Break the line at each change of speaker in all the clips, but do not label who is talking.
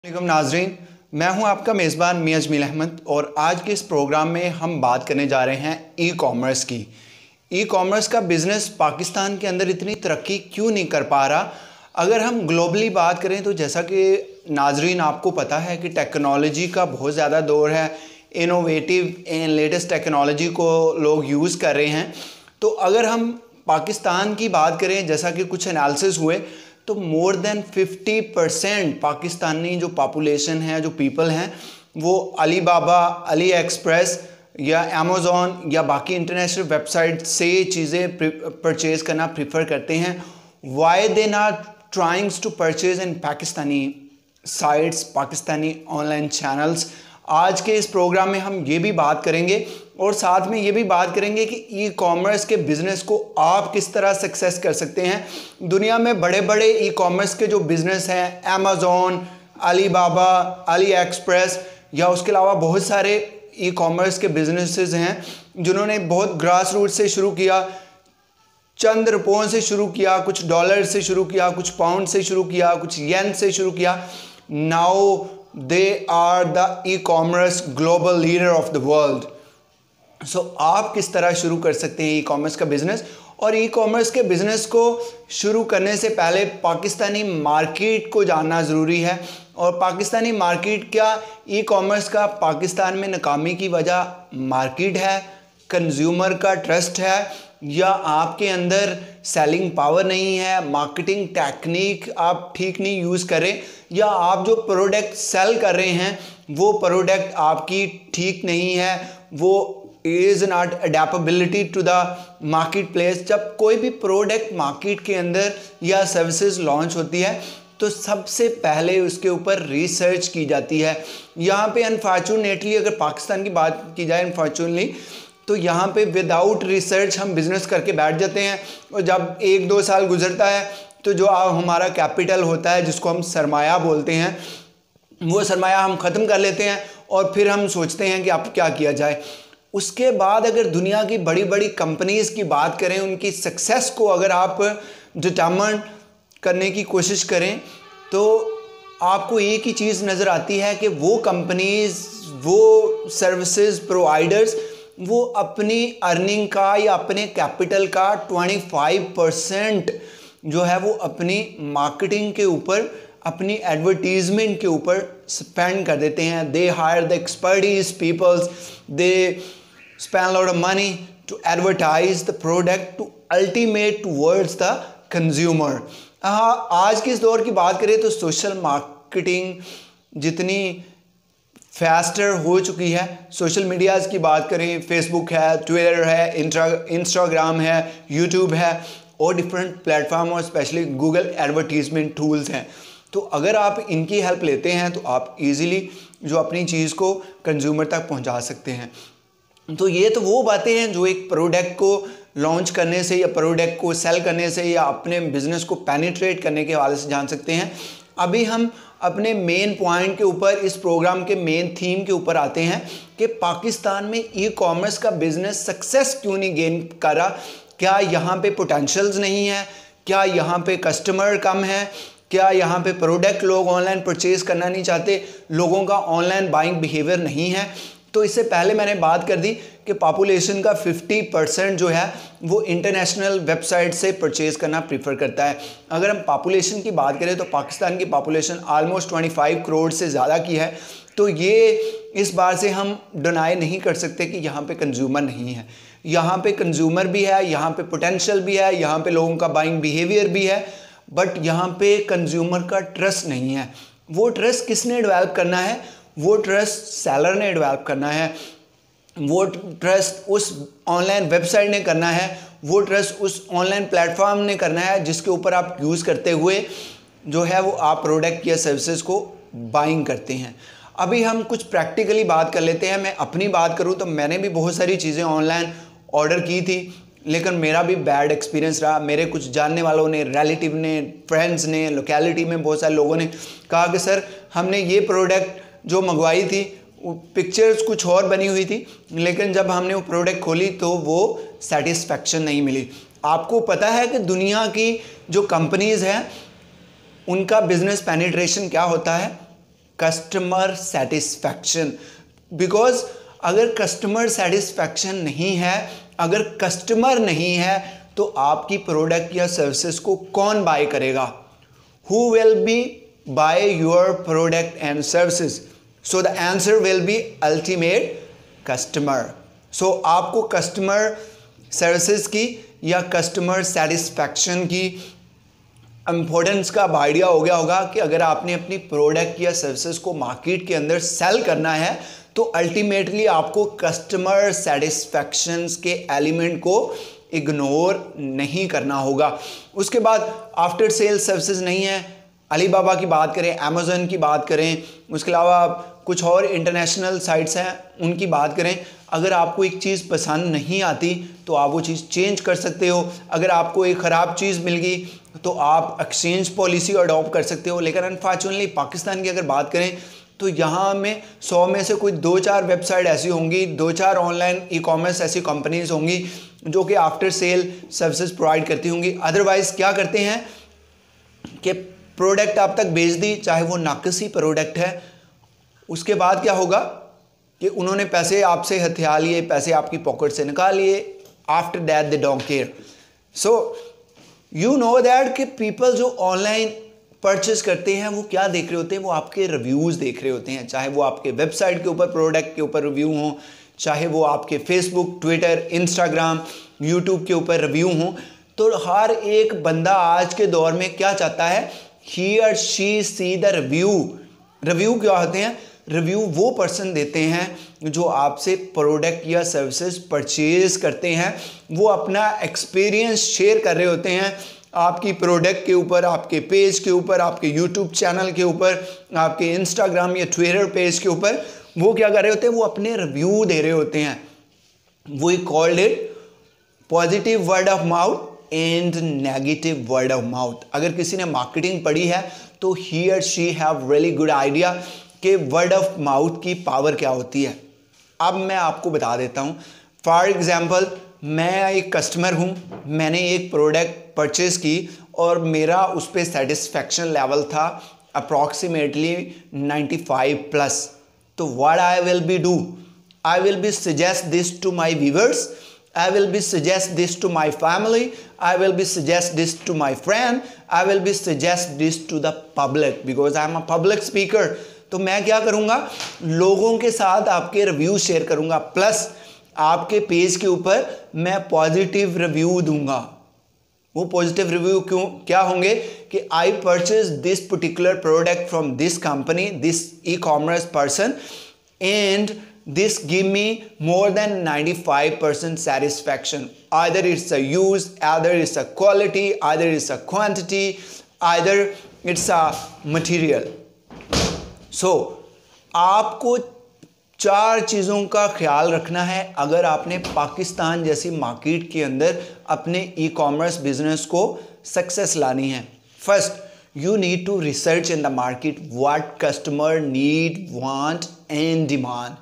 वालेकुम नाजरीन, मैं हूं आपका मेज़बान मियां जमील अहमद और आज के इस प्रोग्राम में हम बात करने जा रहे हैं ई कॉमर्स की। ई कॉमर्स का बिज़नेस पाकिस्तान के अंदर इतनी तरक्की क्यों नहीं कर पा रहा। अगर हम ग्लोबली बात करें तो जैसा कि नाजरीन आपको पता है कि टेक्नोलॉजी का बहुत ज़्यादा दौर है, इनोवेटिव एंड लेटेस्ट टेक्नोलॉजी को लोग यूज़ कर रहे हैं। तो अगर हम पाकिस्तान की बात करें, जैसा कि कुछ एनालिसिस हुए तो मोर देन 50% पाकिस्तानी जो पॉपुलेशन है, जो पीपल हैं, वो अलीबाबा, अली एक्सप्रेस या अमेज़ॉन या बाकी इंटरनेशनल वेबसाइट से चीज़ें परचेज़ करना प्रीफर करते हैं। Why they not trying to purchase in Pakistani sites, Pakistani online channels. आज के इस प्रोग्राम में हम ये भी बात करेंगे और साथ में ये भी बात करेंगे कि ई कॉमर्स के बिज़नेस को आप किस तरह सक्सेस कर सकते हैं। दुनिया में बड़े बड़े ई कॉमर्स के जो बिज़नेस हैं, अमेज़ॉन, अलीबाबा, अली एक्सप्रेस या उसके अलावा बहुत सारे ई कॉमर्स के बिजनेसेस हैं जिन्होंने बहुत ग्रास रूट से शुरू किया, चंद रुपयों से शुरू किया, कुछ डॉलर से शुरू किया, कुछ पाउंड से शुरू किया, कुछ येन से शुरू किया। Now they are the e commerce global leader of the world. So आप किस तरह शुरू कर सकते हैं ई कॉमर्स का बिज़नेस। और ई कॉमर्स के बिज़नेस को शुरू करने से पहले पाकिस्तानी मार्केट को जानना ज़रूरी है। और पाकिस्तानी मार्केट क्या, ई कॉमर्स का पाकिस्तान में नाकामी की वजह मार्केट है, कंज्यूमर का ट्रस्ट है, या आपके अंदर सेलिंग पावर नहीं है, मार्केटिंग टेक्निक आप ठीक नहीं यूज़ करें, या आप जो प्रोडक्ट सेल कर रहे हैं वो प्रोडक्ट आपकी ठीक नहीं है, वो is not adaptability to the market place. जब कोई भी प्रोडक्ट मार्केट के अंदर या सर्विसेज लॉन्च होती है तो सबसे पहले उसके ऊपर रिसर्च की जाती है। यहाँ पे अनफॉर्चुनेटली अगर पाकिस्तान की बात की जाए, अनफॉर्चुनेटली तो यहाँ पे विदाउट रिसर्च हम बिज़नेस करके बैठ जाते हैं और जब 1-2 साल गुजरता है तो जो हमारा कैपिटल होता है, जिसको हम सरमाया बोलते हैं, वो सरमाया हम ख़त्म कर लेते हैं और फिर हम सोचते हैं कि अब क्या किया जाए। उसके बाद अगर दुनिया की बड़ी बड़ी कंपनीज़ की बात करें, उनकी सक्सेस को अगर आप डिटरमिन करने की कोशिश करें तो आपको एक ही चीज़ नज़र आती है कि वो कंपनीज़, वो सर्विसेज प्रोवाइडर्स, वो अपनी अर्निंग का या अपने कैपिटल का 25% जो है वो अपनी मार्केटिंग के ऊपर, अपनी एडवर्टीजमेंट के ऊपर स्पेंड कर देते हैं। They hire the expertise peoples, they spend a lot of money to advertise the product to ultimate towards the consumer। हाँ, आज के इस दौर की बात करें तो सोशल मार्केटिंग जितनी फास्टर हो चुकी है, सोशल मीडियाज़ की बात करें, फेसबुक है, ट्विटर है, इंस्टाग्राम है, यूट्यूब है और डिफरेंट प्लेटफॉर्म और स्पेशली गूगल एडवर्टीजमेंट टूल्स हैं। तो अगर आप इनकी हेल्प लेते हैं तो आप इजीली जो अपनी चीज़ को कंज्यूमर तक पहुंचा सकते हैं। तो ये तो वो बातें हैं जो एक प्रोडक्ट को लॉन्च करने से या प्रोडक्ट को सेल करने से या अपने बिज़नेस को पेनिट्रेट करने के हवाले से जान सकते हैं। अभी हम अपने मेन पॉइंट के ऊपर, इस प्रोग्राम के मेन थीम के ऊपर आते हैं कि पाकिस्तान में ई कॉमर्स का बिज़नेस सक्सेस क्यों नहीं गेन कर रहा। क्या यहाँ पे पोटेंशियल्स नहीं है? क्या यहाँ पे कस्टमर कम है? क्या यहाँ पे प्रोडक्ट लोग ऑनलाइन परचेज़ करना नहीं चाहते? लोगों का ऑनलाइन बाइंग बिहेवियर नहीं है? तो इससे पहले मैंने बात कर दी कि पॉपुलेशन का 50% जो है वो इंटरनेशनल वेबसाइट से परचेज़ करना प्रीफर करता है। अगर हम पॉपुलेशन की बात करें तो पाकिस्तान की पॉपुलेशन ऑलमोस्ट 25 करोड़ से ज़्यादा की है। तो ये इस बार से हम डिनाई नहीं कर सकते कि यहाँ पे कंज्यूमर नहीं है। यहाँ पे कंज्यूमर भी है, यहाँ पे पोटेंशियल भी है, यहाँ पे लोगों का बाइंग बिहेवियर भी है, बट यहाँ पे कंज्यूमर का ट्रस्ट नहीं है। वो ट्रस्ट किसने डेवलप करना है? वो ट्रस्ट सेलर ने डेवलप करना है, वो ट्रस्ट उस ऑनलाइन वेबसाइट ने करना है, वो ट्रस्ट उस ऑनलाइन प्लेटफॉर्म ने करना है जिसके ऊपर आप यूज़ करते हुए जो है वो आप प्रोडक्ट या सर्विसेज को बाइंग करते हैं। अभी हम कुछ प्रैक्टिकली बात कर लेते हैं। मैं अपनी बात करूं तो मैंने भी बहुत सारी चीज़ें ऑनलाइन ऑर्डर की थी, लेकिन मेरा भी बैड एक्सपीरियंस रहा। मेरे कुछ जानने वालों ने, रिलेटिव ने, फ्रेंड्स ने, लोकेलिटी में बहुत सारे लोगों ने कहा कि सर हमने ये प्रोडक्ट जो मंगवाई थी, पिक्चर्स कुछ और बनी हुई थी, लेकिन जब हमने वो प्रोडक्ट खोली तो वो सेटिस्फैक्शन नहीं मिली। आपको पता है कि दुनिया की जो कंपनीज़ हैं उनका बिज़नेस पेनिट्रेशन क्या होता है? Customer satisfaction. बिकॉज अगर कस्टमर सेटिस्फैक्शन नहीं है, अगर कस्टमर नहीं है, तो आपकी प्रोडक्ट या सर्विसेज को कौन बाय करेगा? Who will be buy your product and services? So the answer will be ultimate customer. So आपको कस्टमर सर्विसेज की या कस्टमर सेटिस्फैक्शन की इम्पोर्टेंस का अब आइडिया हो गया होगा कि अगर आपने अपनी प्रोडक्ट या सर्विसेज को मार्केट के अंदर सेल करना है तो अल्टीमेटली आपको कस्टमर सेटिस्फैक्शन के एलिमेंट को इग्नोर नहीं करना होगा। उसके बाद आफ्टर सेल सर्विसेज नहीं है, अलीबाबा की बात करें, अमेज़न की बात करें, उसके अलावा कुछ और इंटरनेशनल साइट्स हैं उनकी बात करें, अगर आपको एक चीज़ पसंद नहीं आती तो आप वो चीज़ चेंज कर सकते हो। अगर आपको एक ख़राब चीज़ मिल गई तो आप एक्सचेंज पॉलिसी अडॉप्ट कर सकते हो। लेकिन अनफॉर्चुनेटली पाकिस्तान की अगर बात करें तो यहाँ में 100 में से कोई 2-4 वेबसाइट ऐसी होंगी, 2-4 ऑनलाइन ई कॉमर्स ऐसी कंपनीज होंगी जो कि आफ्टर सेल सर्विसेज प्रोवाइड करती होंगी। अदरवाइज़ क्या करते हैं कि प्रोडक्ट आप तक भेज दी, चाहे वो नाक़सी प्रोडक्ट है, उसके बाद क्या होगा कि उन्होंने पैसे आपसे हथिया लिए, पैसे आपकी पॉकेट से निकाल लिए। After that they don't care. So you know that कि पीपल जो ऑनलाइन परचेस करते हैं वो क्या देख रहे होते हैं? वो आपके रिव्यूज़ देख रहे होते हैं, चाहे वो आपके वेबसाइट के ऊपर प्रोडक्ट के ऊपर रिव्यू हों, चाहे वो आपके फेसबुक, ट्विटर, इंस्टाग्राम, यूट्यूब के ऊपर रिव्यू हों। तो हर एक बंदा आज के दौर में क्या चाहता है? ही और she see the review. Review क्या होते हैं? रिव्यू वो पर्सन देते हैं जो आपसे प्रोडक्ट या सर्विसेज परचेज करते हैं। वो अपना एक्सपीरियंस शेयर कर रहे होते हैं आपकी प्रोडक्ट के ऊपर, आपके पेज के ऊपर, आपके यूट्यूब चैनल के ऊपर, आपके इंस्टाग्राम या ट्विटर पेज के ऊपर। वो क्या कर रहे होते हैं? वो अपने रिव्यू दे रहे होते हैं। We called it positive word of mouth and negative word of mouth. अगर किसी ने मार्केटिंग पढ़ी है तो ही और she have really good idea कि वर्ड ऑफ माउथ की पावर क्या होती है। अब मैं आपको बता देता हूँ। फॉर एग्जाम्पल, मैं एक कस्टमर हूँ, मैंने एक प्रोडक्ट परचेज़ की और मेरा उस पर सेटिस्फैक्शन लेवल था अप्रॉक्सीमेटली 95+। तो what I will be do? I will be suggest this to my viewers, I will be suggest this to my family, I will be suggest this to my friend, I will be suggest this to the public because I am a public speaker। तो मैं क्या करूँगा? लोगों के साथ आपके review share करूँगा, plus आपके पेज के ऊपर मैं पॉजिटिव रिव्यू दूंगा। वो पॉजिटिव रिव्यू क्या होंगे कि I purchase this particular product from this company, this e commerce person, and this give me more than 95% satisfaction. Either it's a use, either it's a quality, either it's a quantity, either it's a material. So आपको 4 चीज़ों का ख्याल रखना है अगर आपने पाकिस्तान जैसी market के अंदर अपने ई कॉमर्स बिजनेस को सक्सेस लानी है। First, you need to research in the market what customer need, want and demand.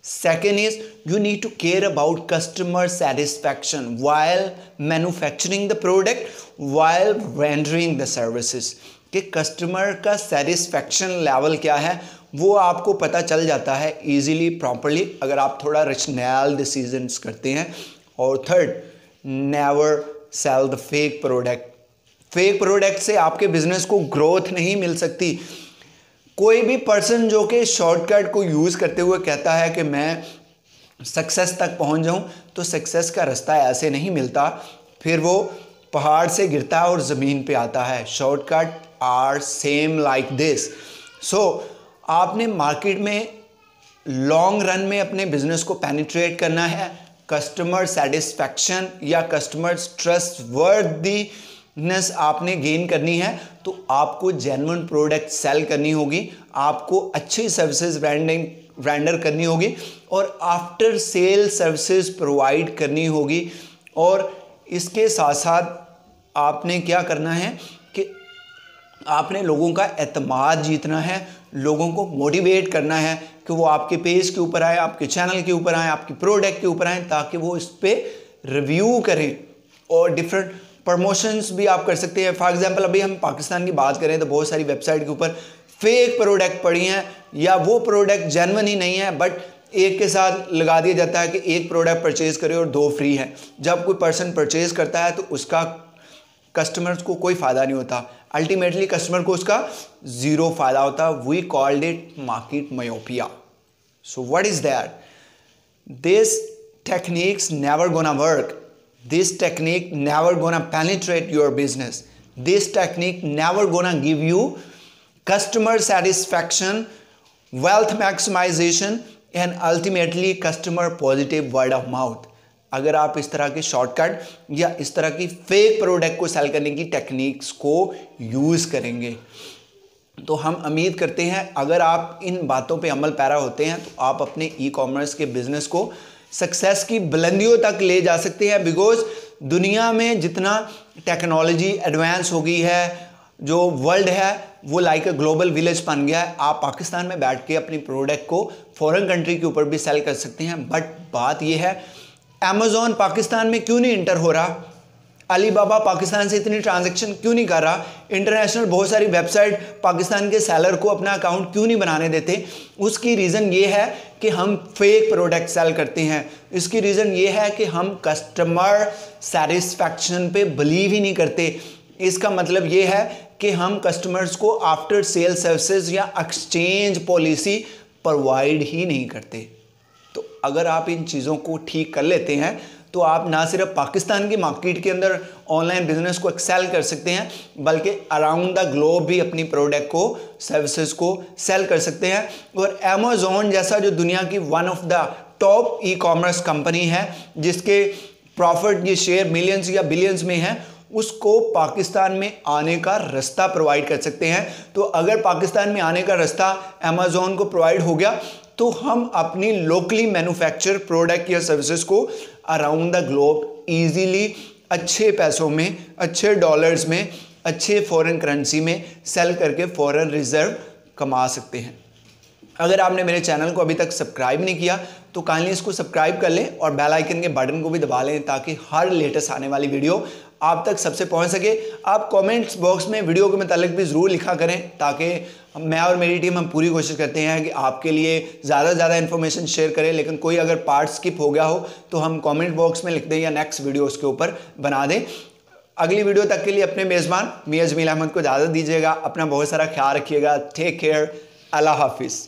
Second is you need to care about customer satisfaction while manufacturing the product, while rendering the services। कि customer का satisfaction level क्या है वो आपको पता चल जाता है इजीली, प्रॉपरली, अगर आप थोड़ा रैशनल डिसीजंस करते हैं। और third, never cell the fake product. Fake product से आपके बिजनेस को ग्रोथ नहीं मिल सकती। कोई भी पर्सन जो कि शॉर्टकट को यूज़ करते हुए कहता है कि मैं सक्सेस तक पहुंच जाऊं, तो सक्सेस का रास्ता ऐसे नहीं मिलता, फिर वो पहाड़ से गिरता है और ज़मीन पे आता है। Shortcut are same like this. So आपने मार्केट में लॉन्ग रन में अपने बिजनेस को पेनिट्रेट करना है, कस्टमर सेटिस्फैक्शन या कस्टमर ट्रस्टवर्दीनेस आपने गेन करनी है, तो आपको जेन्युइन प्रोडक्ट सेल करनी होगी, आपको अच्छी सर्विसेज रेंडर करनी होगी और आफ्टर सेल सर्विसेज प्रोवाइड करनी होगी। और इसके साथ साथ आपने क्या करना है कि आपने लोगों का एतमाद जीतना है, लोगों को मोटिवेट करना है कि वो आपके पेज के ऊपर आए, आपके चैनल के ऊपर आए, आपके प्रोडक्ट के ऊपर आए, ताकि वो इस पर रिव्यू करें। और डिफरेंट प्रमोशंस भी आप कर सकते हैं। फॉर एग्जांपल, अभी हम पाकिस्तान की बात करें तो बहुत सारी वेबसाइट के ऊपर फेक प्रोडक्ट पड़ी हैं या वो प्रोडक्ट जेन्युइन ही नहीं है, बट एक के साथ लगा दिया जाता है कि एक प्रोडक्ट परचेज करे और 2 फ्री है। जब कोई पर्सन परचेज करता है तो उसका कस्टमर्स को कोई फ़ायदा नहीं होता, अल्टीमेटली कस्टमर को उसका ज़ीरो फ़ायदा होता। We called it market myopia. So what is that? This techniques never gonna work. This technique never gonna penetrate your business. This technique never gonna give you customer satisfaction, wealth maximization and ultimately customer positive word of mouth. अगर आप इस तरह के shortcut या इस तरह की fake product को सेल करने की टेक्निक्स को यूज़ करेंगे, तो हम उम्मीद करते हैं अगर आप इन बातों पे अमल पैरा होते हैं तो आप अपने ई कॉमर्स के बिजनेस को सक्सेस की बुलंदियों तक ले जा सकते हैं। बिकॉज दुनिया में जितना टेक्नोलॉजी एडवांस हो गई है, जो वर्ल्ड है वो लाइक अ ग्लोबल विलेज बन गया है। आप पाकिस्तान में बैठ के अपनी प्रोडक्ट को फॉरेन कंट्री के ऊपर भी सेल कर सकते हैं। बट बात यह है, अमेज़ॉन पाकिस्तान में क्यों नहीं इंटर हो रहा? अलीबाबा पाकिस्तान से इतनी ट्रांजैक्शन क्यों नहीं कर रहा? इंटरनेशनल बहुत सारी वेबसाइट पाकिस्तान के सेलर को अपना अकाउंट क्यों नहीं बनाने देते? उसकी रीज़न ये है कि हम फेक प्रोडक्ट सेल करते हैं। इसकी रीज़न ये है कि हम कस्टमर सेटिस्फैक्शन पे बिलीव ही नहीं करते। इसका मतलब ये है कि हम कस्टमर्स को आफ्टर सेल सर्विसेज या एक्सचेंज पॉलिसी प्रोवाइड ही नहीं करते। तो अगर आप इन चीज़ों को ठीक कर लेते हैं तो आप ना सिर्फ पाकिस्तान की मार्केट के अंदर ऑनलाइन बिजनेस को एक्सेल कर सकते हैं, बल्कि अराउंड द ग्लोब भी अपनी प्रोडक्ट को, सर्विसेज को सेल कर सकते हैं। और अमेज़ॉन जैसा जो दुनिया की one of the top e commerce company है, जिसके प्रॉफिट ये शेयर मिलियंस या बिलियंस में है, उसको पाकिस्तान में आने का रास्ता प्रोवाइड कर सकते हैं। तो अगर पाकिस्तान में आने का रास्ता अमेज़ॉन को प्रोवाइड हो गया तो हम अपनी लोकली मैन्युफैक्चर प्रोडक्ट या सर्विसेज को अराउंड द ग्लोब इजीली अच्छे पैसों में, अच्छे डॉलर्स में, अच्छे फॉरेन करेंसी में सेल करके फॉरेन रिजर्व कमा सकते हैं। अगर आपने मेरे चैनल को अभी तक सब्सक्राइब नहीं किया तो काइंडली इसको सब्सक्राइब कर लें और बेल आइकन के बटन को भी दबा लें ताकि हर लेटेस्ट आने वाली वीडियो आप तक सबसे पहुंच सके। आप कमेंट्स बॉक्स में वीडियो के मुतालिक भी ज़रूर लिखा करें ताकि मैं और मेरी टीम हम पूरी कोशिश करते हैं कि आपके लिए ज़्यादा से ज़्यादा इन्फॉर्मेशन शेयर करें। लेकिन कोई अगर पार्ट स्किप हो गया हो तो हम कमेंट बॉक्स में लिख दें या नेक्स्ट वीडियो उसके ऊपर बना दें। अगली वीडियो तक के लिए अपने मेज़बान मियां जमील अहमद को इजाज़त दीजिएगा। अपना बहुत सारा ख्याल रखिएगा। Take care. अल्लाह हाफिज़।